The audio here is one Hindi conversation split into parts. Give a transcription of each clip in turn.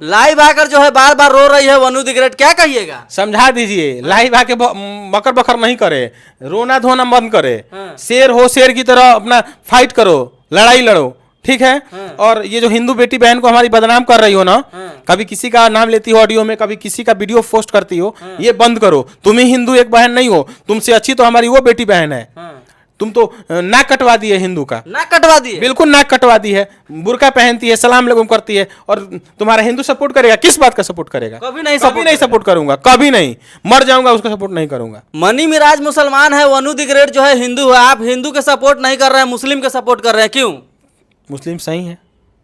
लाइव आकर जो है बार बार रो रही है वनु द ग्रेट, क्या कहिएगा? समझा दीजिए, लाइव आके बकर बकर नहीं करे, रोना धोना बंद करे। हाँ। शेर हो, शेर की तरह अपना फाइट करो, लड़ाई लड़ो, ठीक है। हाँ। और ये जो हिंदू बेटी बहन को हमारी बदनाम कर रही हो ना, हाँ। कभी किसी का नाम लेती हो ऑडियो में, कभी किसी का वीडियो पोस्ट करती हो, ये बंद करो। तुम ही हिंदू एक बहन नहीं हो, तुमसे अच्छी तो हमारी वो बेटी बहन है। हाँ। तुम तो नाक कटवा दी है हिंदू का, नाक कटवा दिए। बिल्कुल नाक कटवा दी है, बुर्का पहनती है, सलाम लगुम करती है, और तुम्हारा हिंदू सपोर्ट करेगा? किस बात का सपोर्ट करेगा? कभी नहीं कभी नहीं सपोर्ट करूंगा, कभी नहीं, मर जाऊंगा उसका सपोर्ट नहीं करूंगा। मनी मिराज मुसलमान है, वनु द ग्रेट जो है हिंदू है। आप हिंदू के सपोर्ट नहीं कर रहे हैं, मुस्लिम के सपोर्ट कर रहे हैं, क्यों? मुस्लिम सही है,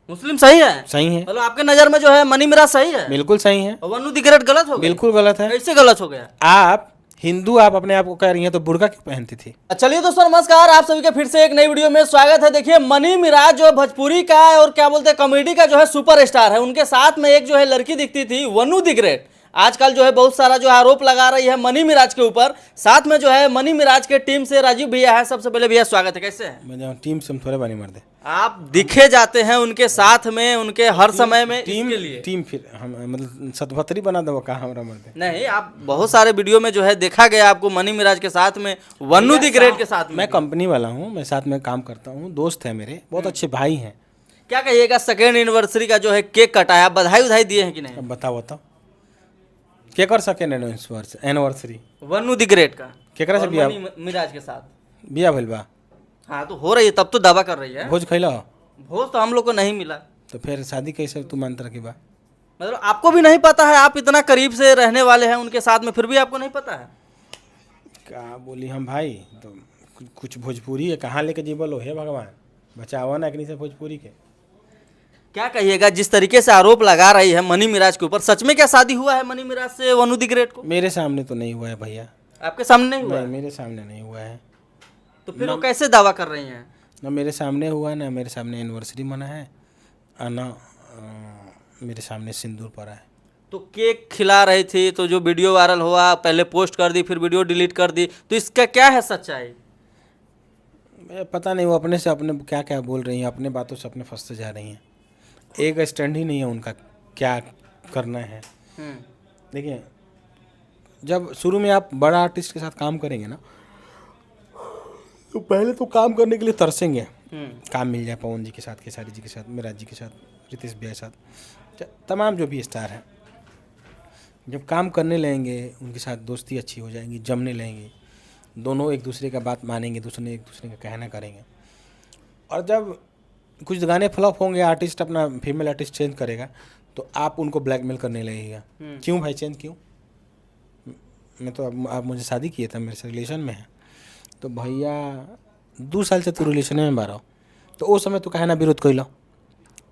मुस्लिम सही है? सही है, मतलब आपके नजर में जो है मनी मिराज सही है, बिल्कुल सही है, और वनु द ग्रेट गलत हो गया? बिल्कुल गलत है। कैसे गलत हो गया? आप हिंदू, आप अपने आप को कह रही हैं, तो बुर्का क्यों पहनती थी? चलिए दोस्तों नमस्कार, आप सभी का फिर से एक नई वीडियो में स्वागत है। देखिए मनी मिराज जो है भोजपुरी का और क्या बोलते हैं कॉमेडी का जो है सुपरस्टार है। उनके साथ में एक जो है लड़की दिखती थी वनु द ग्रेट। आजकल जो है बहुत सारा जो है आरोप लगा रही है मनी मिराज के ऊपर। साथ में जो है मनी मिराज के टीम से राजीव भैया है। सबसे पहले भैया स्वागत है, कैसे हैं? मैं जाऊँ टीम से हम थोड़े बानी मर दे। आप दिखे जाते हैं उनके साथ में, उनके हर समय में टीम इसके लिए। टीम फिर हम मतलब सतभतरी बना दो कहा हमारा मर दे। नहीं, आप बहुत सारे वीडियो में जो है देखा गया आपको मनी मिराज के साथ में, वनु द ग्रेट के साथ में। मैं कंपनी वाला हूँ, मैं साथ में काम करता हूँ, दोस्त है मेरे, बहुत अच्छे भाई हैं। क्या कहिएगा, सेकेंड एनिवर्सरी का जो है केक कटाया, बधाई उधाई दिए हैं कि नहीं? अब बताओ बताओ, क्या कर सके एनिवर्सरी वनु द ग्रेट का केकरा से और बिया मनी मिराज के साथ। बिया भइल बा? हाँ तो हो रही है, तब तो दावा कर रही है। भोज खैला? भोज तो हम लोग को नहीं मिला। तो फिर शादी कैसे तू मानता रखी बा? मतलब आपको भी नहीं पता है? आप इतना करीब से रहने वाले हैं उनके साथ में, फिर भी आपको नहीं पता है? क्या बोली हम भाई, तो कुछ भोजपुरी है, कहाँ लेके जीवल हो हे भगवान, बचावा ना एकनी से भोजपुरी के। क्या कहिएगा, जिस तरीके से आरोप लगा रही है मनी मिराज के ऊपर, सच में क्या शादी हुआ है मनी मिराज से वनु द ग्रेट को? मेरे सामने तो नहीं हुआ है भैया। आपके सामने नहीं हुआ नहीं, है? मेरे सामने नहीं हुआ है। तो फिर वो कैसे दावा कर रही हैं? ना मेरे सामने हुआ है, ना मेरे सामने एनिवर्सरी मना है, और ना मेरे सामने सिंदूर पड़ा है। तो केक खिला रही थी, तो जो वीडियो वायरल हुआ, पहले पोस्ट कर दी, फिर वीडियो डिलीट कर दी, तो इसका क्या है सच्चाई? पता नहीं, वो अपने से अपने क्या क्या बोल रही हैं, अपने बातों से अपने फंसते जा रही हैं। एक स्टैंड ही नहीं है उनका, क्या करना है। देखिए, जब शुरू में आप बड़ा आर्टिस्ट के साथ काम करेंगे ना, तो पहले तो काम करने के लिए तरसेंगे, काम मिल जाए पवन जी के साथ, खेसारी जी के साथ, मिराज जी के साथ, रितेश भैया के साथ, तमाम जो भी स्टार हैं। जब काम करने लगेंगे, उनके साथ दोस्ती अच्छी हो जाएगी, जमने लगेंगे, दोनों एक दूसरे का बात मानेंगे, दूसरे एक दूसरे का कहना करेंगे। और जब कुछ गाने फ्लॉप होंगे, आर्टिस्ट अपना फीमेल आर्टिस्ट चेंज करेगा, तो आप उनको ब्लैकमेल करने लगेगा। क्यों भाई चेंज क्यों? मैं तो अब आप मुझे शादी किए थे, मेरे से रिलेशन में है, तो भैया 2 साल से तू रिलेशन में बारह, तो उस समय तू काहे ना विरोध कैलो,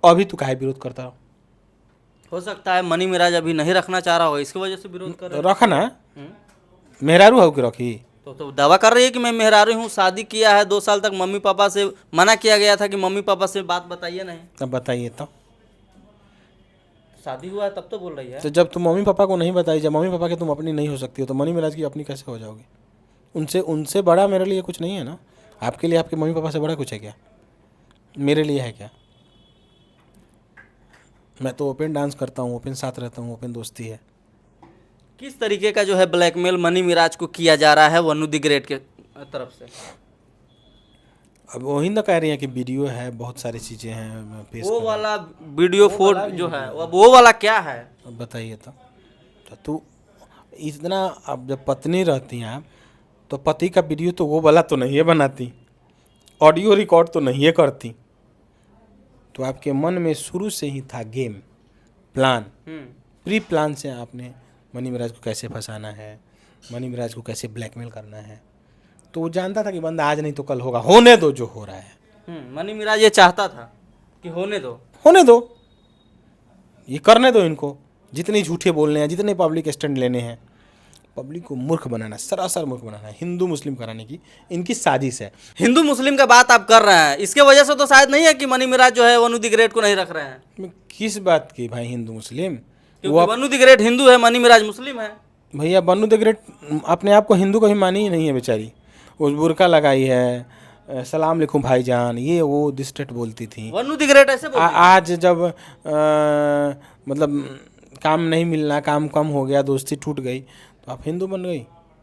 अभी तू काहे विरोध करता रहो? हो सकता है मनी मिराज अभी नहीं रखना चाह रहा हो, इसकी वजह से विरोध कर रहे हैं। रखा ना, मेहरारू हो के रखी। तो दावा कर रही है कि मैं मेहरारू हूँ, शादी किया है, 2 साल तक मम्मी पापा से मना किया गया था कि मम्मी पापा से बात बताइए नहीं। तब बताइए, तो शादी हुआ है तब तो बोल रही है। तो जब तुम मम्मी पापा को नहीं बताई, जब मम्मी पापा के तुम अपनी नहीं हो सकती हो, तो मनी मिराज की अपनी कैसे हो जाओगी? उनसे बड़ा मेरे लिए कुछ नहीं है ना। आपके लिए आपके मम्मी पापा से बड़ा कुछ है क्या? मेरे लिए है क्या? मैं तो ओपन डांस करता हूँ, ओपन साथ रहता हूँ, ओपन दोस्ती है। किस तरीके का जो है ब्लैकमेल मनी मिराज को किया जा रहा है वनु द ग्रेट के तरफ से? अब वही ना कह रही हैं कि वीडियो है, बहुत सारी चीज़ें हैं, मैं पेश वो कर वाला वीडियो फोटो जो है वो वाला क्या है? अब बताइए तो तू इतना, अब जब पत्नी रहती हैं आप, तो पति का वीडियो तो वो वाला तो नहीं है बनाती, ऑडियो रिकॉर्ड तो नहीं है करती, तो आपके मन में शुरू से ही था गेम प्लान, प्री प्लान से आपने मनी मिराज को कैसे फंसाना है, मनी मिराज को कैसे ब्लैकमेल करना है। तो वो जानता था कि बंदा आज नहीं तो कल होगा, होने दो जो हो रहा है। मनी मिराज ये चाहता था कि होने दो, ये करने दो इनको, जितने झूठे बोलने हैं, जितने पब्लिक स्टैंड लेने हैं, पब्लिक को मूर्ख बनाना, सरासर मूर्ख बनाना, हिंदू मुस्लिम कराने की इनकी साजिश है। हिंदू मुस्लिम का बात आप कर रहे हैं, इसके वजह से तो शायद नहीं है कि मनी मिराज जो है वनु द ग्रेट को नहीं रख रहे हैं। किस बात की भाई हिंदू मुस्लिम? क्योंकि वनु द ग्रेट हिंदू है, मनी मिराज मुस्लिम है। भैया वनु द ग्रेट अपने आप को हिंदू कभी मानी ही नहीं है बेचारी। उस बुर्का लगाई है, सलाम अलैकुम भाईजान, ये वो दिस डेट बोलती थी। वन ऑफ द ग्रेट ऐसे बोलती थी। आज जब मतलब काम नहीं मिलना, काम कम हो गया, दोस्ती टूट गई, तो आप हिंदू बन गई।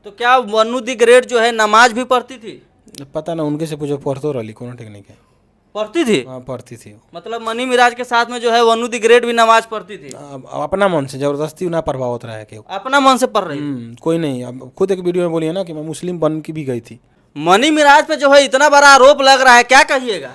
तो क्या वन ऑफ द ग्रेट जो है नमाज भी पढ़ती थी? पता ना, उनके से पूछो, पढ़तो रही कोनो टेक्निक है। पढ़ती थी? हाँ पढ़ती थी। मतलब मनी मिराज के साथ में जो है वन ऑफ द ग्रेट भी नमाज पढ़ती थी? अब अपना मन से, जबरदस्ती ना पढ़वा होता है क्यों। अपना मन से पढ़ रही थी। कोई नहीं। अब खुद एक वीडियो में बोली है ना कि मैं मुस्लिम बन की भी गई थी। मनी मिराज पे जो है इतना बड़ा आरोप लग रहा है, क्या कहिएगा?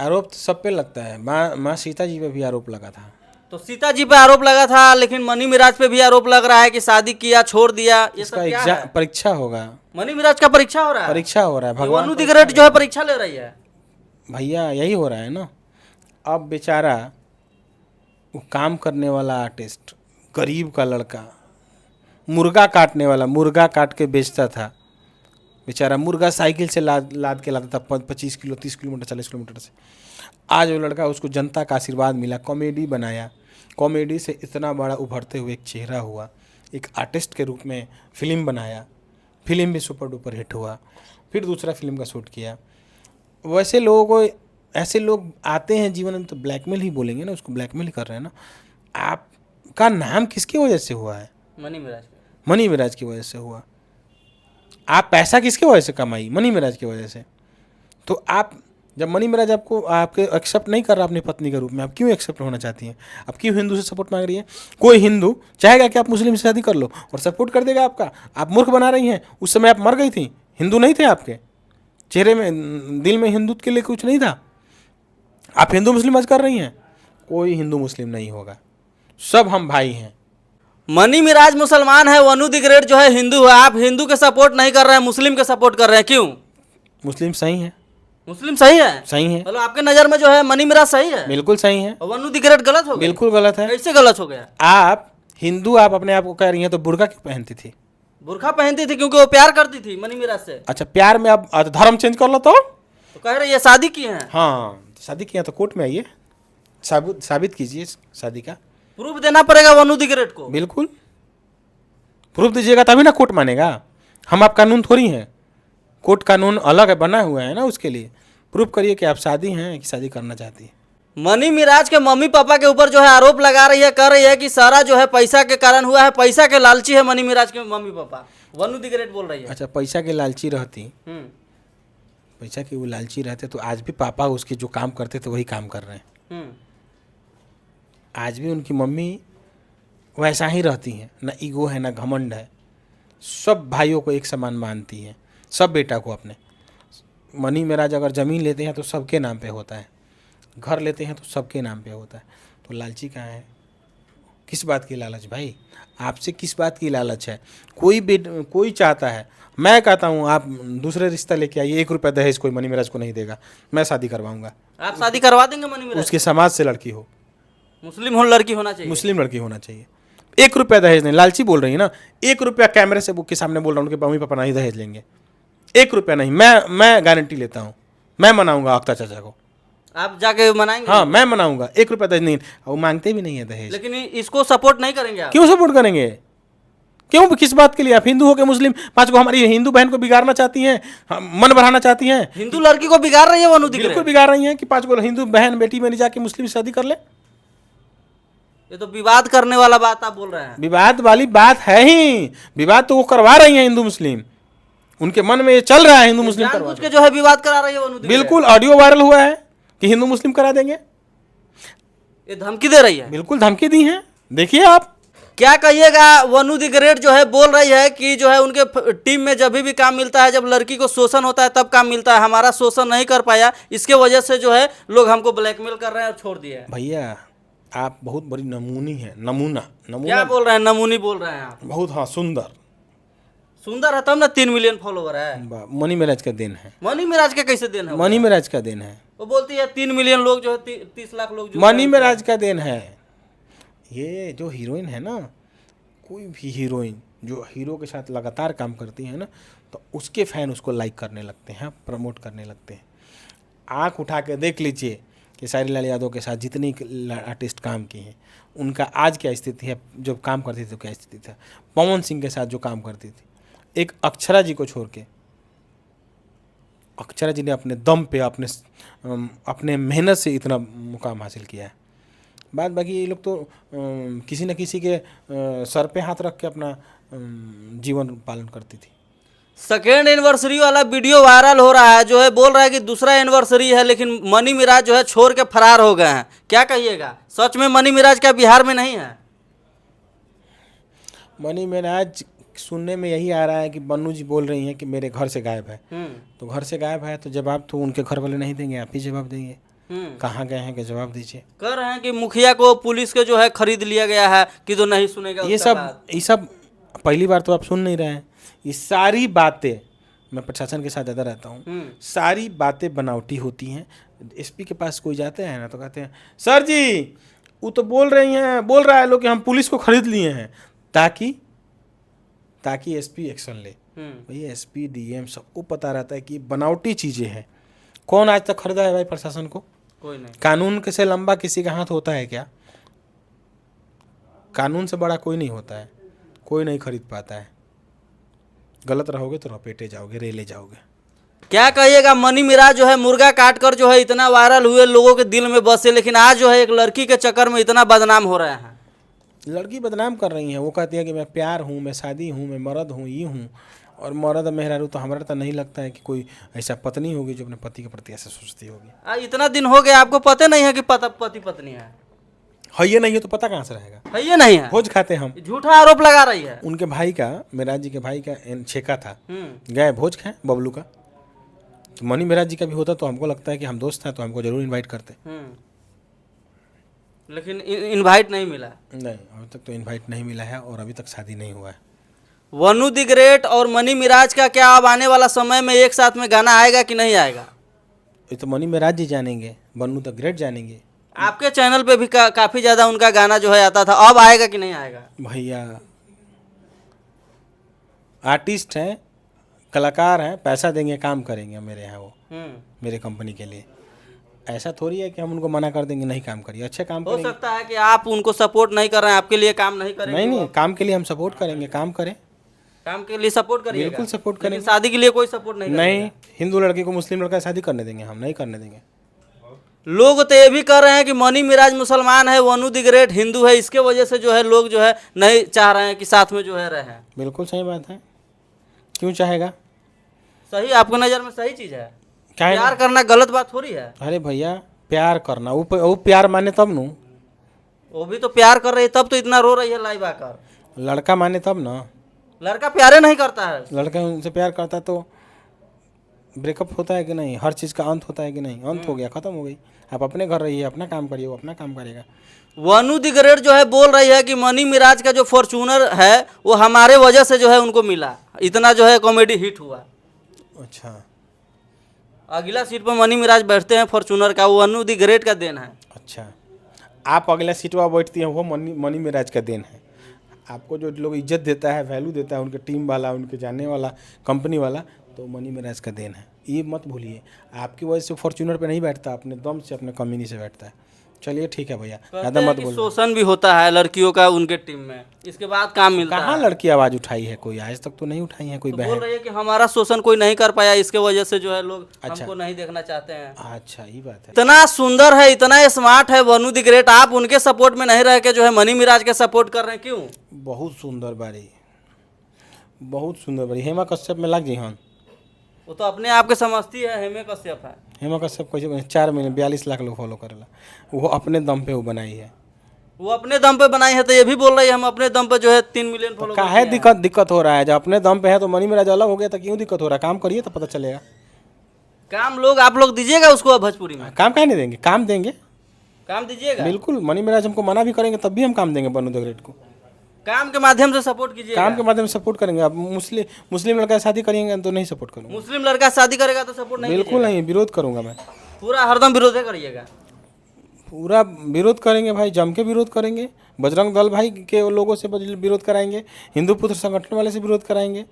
आरोप तो सब पे लगता है। माँ सीता जी पे भी आरोप लगा था। तो सीता जी पे आरोप लगा था, लेकिन मनी मिराज पे भी आरोप लग रहा है कि शादी किया, छोड़ दिया। ये सब इसका क्या एग्जाम है? परीक्षा होगा। मनी मिराज का परीक्षा हो रहा है? परीक्षा हो रहा है। वन भगवान ऑफ द ग्रेट जो है परीक्षा ले रही है। भैया यही हो रहा है ना। अब बेचारा वो काम करने वाला आर्टिस्ट, गरीब का लड़का, मुर्गा काटने वाला, मुर्गा काट के बेचता था बेचारा। मुर्गा साइकिल से लाद लाद के लाता था 25 किलो, 30 किलोमीटर, 40 किलोमीटर से। आज वो लड़का, उसको जनता का आशीर्वाद मिला, कॉमेडी बनाया, कॉमेडी से इतना बड़ा उभरते हुए एक चेहरा हुआ, एक आर्टिस्ट के रूप में फिल्म बनाया, फिल्म भी सुपर डुपर हिट हुआ, फिर दूसरा फिल्म का शूट किया। वैसे लोगों को, ऐसे लोग आते हैं जीवन में तो ब्लैकमेल ही बोलेंगे ना, उसको ब्लैकमेल ही कर रहे हैं ना। आपका नाम किसकी वजह से हुआ है? मनी मिराज। मनी मिराज की वजह से हुआ। आप पैसा किसकी वजह से कमाई? मनी मिराज की वजह से। तो आप जब मनी मिराज आपको आपके एक्सेप्ट नहीं कर रहा अपनी पत्नी के रूप में, आप क्यों एक्सेप्ट होना चाहती हैं? आप क्यों हिंदू से सपोर्ट मांग रही हैं? कोई हिंदू चाहेगा कि आप मुस्लिम से शादी कर लो और सपोर्ट कर देगा आपका? आप मूर्ख बना रही हैं। उस समय आप मर गई थी, हिंदू नहीं थे आपके चेहरे में, दिल में हिंदुत्व के लिए कुछ नहीं था। आप हिंदू मुस्लिम आज कर रही हैं। कोई हिंदू मुस्लिम नहीं होगा, सब हम भाई हैं। मनी मिराज मुसलमान है, वन ऑफ द ग्रेट जो है हिंदू है। आप हिंदू के सपोर्ट नहीं कर रहे हैं, मुस्लिम के सपोर्ट कर रहे हैं, क्यों? मुस्लिम सही है। मुस्लिम सही है? सही है, मतलब आपके नजर में जो है मनी मिराज सही है? बिल्कुल सही है। और वन ऑफ द ग्रेट गलत हो गया? बिल्कुल गलत है। कैसे गलत हो गया? आप हिंदू, आप अपने आप को कह रही हैं, तो बुर्का क्यों पहनती थी? बुर्खा पहनती थी क्योंकि वो प्यार करती थी मनी मिराज से। अच्छा, प्यार में आप धर्म चेंज कर लो तो कह रहे ये शादी की है। हाँ, शादी किया तो कोर्ट में आइए, साबित कीजिए शादी का। प्रूफ देना पड़ेगा वन ऑफ द ग्रेट को। बिल्कुल, प्रूफ दीजिएगा तभी ना कोर्ट मानेगा। हम आप कानून थोड़ी हैं, कोर्ट कानून अलग है, बना हुआ है ना। उसके लिए प्रूफ करिए कि आप शादी हैं कि शादी करना चाहती हैं। मनी मिराज के मम्मी पापा के ऊपर जो है आरोप लगा रही है, कर रही है कि सारा जो है पैसा के कारण हुआ है, पैसा के लालची है मनी मिराज के mummy papa. One of the great बोल रही है। अच्छा, पैसा के लालची रहती, हम्म। पैसा के वो लालची रहते तो आज भी पापा उसके जो काम करते थे वही काम कर रहे हैं। हम्म। आज भी उनकी मम्मी वैसा ही रहती हैं, ना ईगो है ना घमंड है। सब भाइयों को एक समान मानती हैं, सब बेटा को अपने। मनी मिराज अगर ज़मीन लेते हैं तो सबके नाम पे होता है, घर लेते हैं तो सबके नाम पे होता है। तो लालची कहाँ है? किस बात की लालच भाई? आपसे किस बात की लालच है? कोई चाहता है, मैं कहता हूँ आप दूसरे रिश्ता लेके आइए, 1 रुपया दहेज कोई मनी मिराज को नहीं देगा, मैं शादी करवाऊंगा। आप शादी करवा देंगे मनी मिराज? उसके समाज से लड़की हो, मुस्लिम हो लड़की होना चाहिए। मुस्लिम लड़की होना चाहिए। 1 रुपया दहेज नहीं। लालची बोल रही है ना, 1 रुपया कैमरे से बुक के सामने बोल रहा हूँ, उनके मम्मी पापा नहीं दहेज लेंगे। 1 रुपया नहीं। मैं गारंटी लेता हूँ, मैं मनाऊंगा अख्तर चाचा को। आप जाके मनाएंगे? हाँ, मैं मनाऊंगा। 1 रुपया दहेज नहीं, वो मांगते भी नहीं है दहेज। लेकिन इसको सपोर्ट नहीं करेंगे आप? क्यों सपोर्ट करेंगे? क्यों, किस बात के लिए? आप हिंदू हो के मुस्लिम 5 को हमारी हिंदू बहन को बिगाड़ना चाहती हैं, मन बढ़ाना चाहती हैं। हिंदू लड़की को बिगाड़ रही है वन ऑफ द बिल्कुल ग्रेट। बिगाड़ रही हैं कि 5 को हिंदू बहन बेटी में नहीं जाके मुस्लिम से शादी कर ले। ये तो विवाद करने वाला बात आप बोल रहे हैं। विवाद वाली बात है ही, विवाद तो वो करवा रही हैं हिंदू मुस्लिम, उनके मन में ये चल रहा है हिंदू मुस्लिम करवा। जानबूझ के जो है विवाद करा रही है वन ऑफ द ग्रेट। बिल्कुल, ऑडियो वायरल हुआ है कि हिंदू मुस्लिम करा देंगे। ये धमकी दे रही है। बिल्कुल धमकी दी है, देखिए आप। क्या कहिएगा? वन ऑफ द ग्रेट जो है बोल रही है कि जो है उनके टीम में जब भी काम मिलता है, जब लड़की को शोषण होता है तब काम मिलता है। हमारा शोषण नहीं कर पाया, इसके वजह से जो है लोग हमको ब्लैकमेल कर रहे हैं और छोड़ दिए हैं। भैया आप बहुत बड़ी नमूनी है, नमूना क्या नमूना बोल रहे हैं? नमूनी बोल रहे हैं आप? बहुत, हाँ, सुंदर। सुंदर है तब ना 3 मिलियन फॉलोवर है। मनी मिराज का दिन है। मनी मिराज के कैसे दिन है? मनी मिराज का दिन है। वो बोलती है 3 मिलियन लोग जो है 30 लाख लोग जो मनी मिराज का दिन है। ये जो हीरोइन है ना, कोई भी हीरोइन जो हीरो के साथ लगातार काम करती है ना, तो उसके फैन उसको लाइक करने लगते हैं, प्रमोट करने लगते हैं। आँख उठा के देख लीजिए कि सारी लाल यादव के साथ जितनी आर्टिस्ट काम किए हैं, उनका आज क्या स्थिति है, जब काम करती थी तो क्या स्थिति था। पवन सिंह के साथ जो काम करती थी, एक अक्षरा जी को छोड़ के, अक्षरा जी ने अपने दम पे अपने मेहनत से इतना मुकाम हासिल किया है। बात बाकी ये लोग तो किसी न किसी के सर पे हाथ रख के अपना जीवन पालन करती थी। सेकेंड एनिवर्सरी वाला वीडियो वायरल हो रहा है, जो है बोल रहा है कि दूसरा एनिवर्सरी है, लेकिन मनी मिराज जो है छोड़ के फरार हो गए हैं। क्या कहिएगा, सच में मनी मिराज क्या बिहार में नहीं है? मनी मिराज सुनने में यही आ रहा है कि बन्नू जी बोल रही हैं कि मेरे घर से गायब है। तो घर से गायब है तो जवाब तो उनके घर वाले नहीं देंगे, आप ही जवाब देंगे। कहाँ गए हैं कि जवाब दीजिए। कह रहे हैं कि मुखिया को पुलिस के जो है खरीद लिया गया है, कि तो नहीं सुनेगा ये उसका बात। सब पहली बार तो आप सुन नहीं रहे हैं। ये सारी बातें, मैं प्रशासन के साथ ज़्यादा रहता हूँ, सारी बातें बनावटी होती हैं। एसपी के पास कोई जाते हैं ना तो कहते हैं सर जी वो तो बोल रहा है लोग कि हम पुलिस को खरीद लिए हैं, ताकि एसपी एक्शन ले। भैया एसपी डीएम सबको पता रहता है कि बनावटी चीज़ें हैं। कौन आज तक खरीदा है भाई प्रशासन को? कोई नहीं। कानून के से लंबा किसी का हाथ होता है क्या? कानून से बड़ा कोई नहीं होता है, कोई नहीं खरीद पाता है। गलत रहोगे तो लपेटे जाओगे, रेले जाओगे। क्या कहिएगा, मनी मिराज जो है मुर्गा काट कर जो है इतना वायरल हुए, लोगों के दिल में बसे, लेकिन आज जो है एक लड़की के चक्कर में इतना बदनाम हो रहे हैं। लड़की बदनाम कर रही हैं, वो कहती है कि मैं प्यार हूँ, मैं शादी हूँ, मैं मर्द हूँ, ये हूँ। और मर्द मेहरारू तो हमारा तो नहीं लगता है कि कोई ऐसा पत्नी होगी जो अपने पति के प्रति ऐसा सोचती होगी। इतना दिन हो गया, आपको पता नहीं है कि पति पत्नी है? ये नहीं है तो पता कहाँ से रहेगा? ये नहीं है, भोज खाते हम। झूठा आरोप लगा रही है। उनके भाई का, मिराज जी के भाई का छेका था, गए भोज खाए बबलू का। तो मनी मिराज जी का भी होता तो हमको लगता है कि हम दोस्त हैं तो हमको जरूर इनवाइट करते। लेकिन इनवाइट नहीं मिला। नहीं, अभी तक तो इनवाइट नहीं मिला है और अभी तक शादी नहीं हुआ है। वनु द ग्रेट और मनी मिराज का क्या अब आने वाला समय में एक साथ में गाना आएगा कि नहीं आएगा? ये तो मनी मिराज जी जानेंगे, वनु द ग्रेट जानेंगे। आपके चैनल पे भी काफी ज्यादा उनका गाना जो है आता था, अब आएगा कि नहीं आएगा? भैया आर्टिस्ट हैं, कलाकार हैं, पैसा देंगे काम करेंगे मेरे यहाँ वो, मेरे कंपनी के लिए। ऐसा थोड़ी है कि हम उनको मना कर देंगे नहीं काम करिए, अच्छे काम करेंगे। हो सकता है कि आप उनको सपोर्ट नहीं कर रहे हैं, आपके लिए काम नहीं करेंगे। नहीं, काम के लिए हम सपोर्ट करेंगे, काम करें, काम के लिए सपोर्ट करिएगा। बिल्कुल सपोर्ट करेंगे। शादी के लिए कोई सपोर्ट नहीं। हिंदू लड़के को मुस्लिम लड़का शादी करने देंगे हम? नहीं करने देंगे। लोग तो ये भी कह रहे हैं कि मनी मिराज मुसलमान है, वनु द ग्रेट हिंदू है, इसके वजह से जो है लोग जो है नहीं चाह रहे हैं कि साथ में जो है रहे। बिल्कुल सही बात है, क्यों चाहेगा? सही, आपको नज़र में सही चीज़ है। क्या प्यार करना गलत बात थोड़ी है। अरे भैया प्यार करना, वो प्यार माने तब न। वो भी तो प्यार कर रही है, तब तो इतना रो रही है लाइव आकर। लड़का माने तब ना। लड़का प्यारे नहीं करता है। लड़का उनसे प्यार करता तो ब्रेकअप होता है कि नहीं? हर चीज़ का अंत होता है कि नहीं? अंत हो गया, खत्म हो गई। आप अपने घर रहिए, अपना काम करिए, वो अपना काम करेगा। वनु द ग्रेट जो है बोल रही है कि मनी मिराज का जो फॉर्च्यूनर है वो हमारे वजह से जो है उनको मिला, इतना जो है कॉमेडी हिट हुआ। अच्छा, अगला सीट पर मनी मिराज बैठते हैं फॉर्च्यूनर का, वो वनु द ग्रेट का देन है। अच्छा, आप अगला सीट पर बैठती हैं, वो मनी मिराज का देन है। आपको जो लोग इज्जत देता है, वैल्यू देता है, उनके टीम वाला, उनके जानने वाला, कंपनी वाला, तो मनी मिराज का देन है। ये मत भूलिए, आपकी वजह से फॉर्च्यूनर पे नहीं बैठता, अपने दम से, अपने कमीनी से बैठता है। चलिए ठीक है भैया, ज़्यादा मत बोलो। शोषण भी होता है लड़कियों का उनके टीम में, इसके बाद काम मिलता है। कहाँ लड़की आवाज़ उठाई है कोई? आज तक तो नहीं उठाई है कोई। तो बोल रही है कि हमारा शोषण कोई नहीं कर पाया, इसके वजह से जो है लोग अच्छा, हमको नहीं देखना चाहते हैं। अच्छा, ये बात है। इतना सुंदर है, इतना स्मार्ट है वनु द ग्रेट, आप उनके सपोर्ट में नहीं रह के जो है मनी मिराज के सपोर्ट कर रहे हैं, क्यों? बहुत सुंदर बारी, बहुत सुंदर बारी। हेमा कश्यप में लग जी। हाँ, वो तो अपने आप के समझती है, हेमे कश्यप है। हेमा कश्यप कैसे 4 महीने 42 लाख लोग फॉलो करेला, वो अपने दम पे वो बनाई है। वो अपने दम पे बनाई है, तो ये भी बोल रही है हम अपने दम पे जो है 3 मिलियन फॉलो। काहे दिक्कत हो रहा है? जब अपने दम पे है तो मनी मिराज अलग हो गया, तो क्यों दिक्कत हो रहा है? काम करिए तो पता चलेगा। काम आप लोग दीजिएगा उसको भोजपुरी में। काम काहे नहीं देंगे? काम देंगे, काम दीजिएगा। बिल्कुल। मनी मिराज हमको मना भी करेंगे तब भी हम काम देंगे वनु द ग्रेट को। काम के माध्यम से सपोर्ट कीजिएगा। काम के माध्यम से सपोर्ट करेंगे। अब मुस्लिम लड़का शादी करेंगे तो नहीं सपोर्ट करूँगा। मुस्लिम लड़का शादी करेगा तो सपोर्ट नहीं? बिल्कुल नहीं, विरोध करूँगा मैं। पूरा हरदम विरोध करिएगा? पूरा विरोध करेंगे भाई, जम के विरोध करेंगे। बजरंग दल भाई के लोगों से विरोध कराएंगे, हिंदू पुत्र संगठन वाले से विरोध कराएंगे।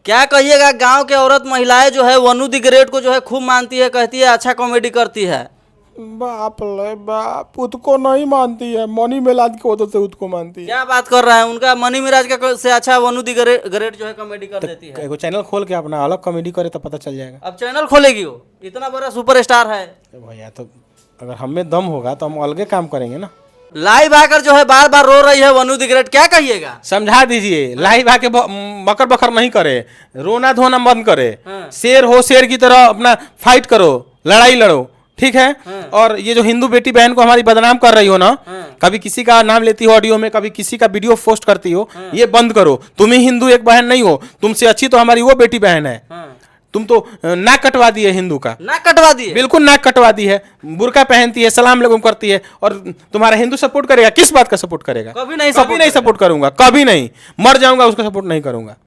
क्या कहिएगा, गांव के औरत महिलाएं जो है वनु द ग्रेट को जो है खूब मानती है, कहती है अच्छा कॉमेडी करती है। बाप ले बाप, उसको नहीं मानती है, मनी मिलाद की वजह से उसको मानती है। क्या बात कर रहा है, उनका मनी मिराज का से अच्छा वनु दी ग्रेट जो है कॉमेडी कर देती है। एगो चैनल खोल के अपना अलग कॉमेडी करे तो पता चल जाएगा। अब चैनल खोलेगी वो, इतना बड़ा सुपरस्टार है। तो भैया तो अगर हमें दम होगा तो हम अलगे काम करेंगे ना। लाइव आकर जो है बार बार रो रही है वनु दी ग्रेट, क्या कहिएगा? समझा दीजिए, लाइव आके बकर बकर नहीं करे, रोना धोना बंद करे, हाँ। शेर हो शेर की तरह अपना फाइट करो, लड़ाई लड़ो, ठीक है। और ये जो हिंदू बेटी बहन को हमारी बदनाम कर रही हो ना, कभी किसी का नाम लेती हो ऑडियो में, कभी किसी का वीडियो पोस्ट करती हो, ये बंद करो। तुम ही हिंदू एक बहन नहीं हो, तुमसे अच्छी तो हमारी वो बेटी बहन है। तुम तो नाक कटवा दी है हिंदू का, नाक कटवा दिए, बिल्कुल नाक कटवा दी है, बुर्का पहनती है, सलाम लगम करती है, और तुम्हारा हिंदू सपोर्ट करेगा? किस बात का सपोर्ट करेगा? कभी नहीं कभी नहीं सपोर्ट करूंगा, कभी नहीं, मर जाऊंगा उसका सपोर्ट नहीं करूंगा।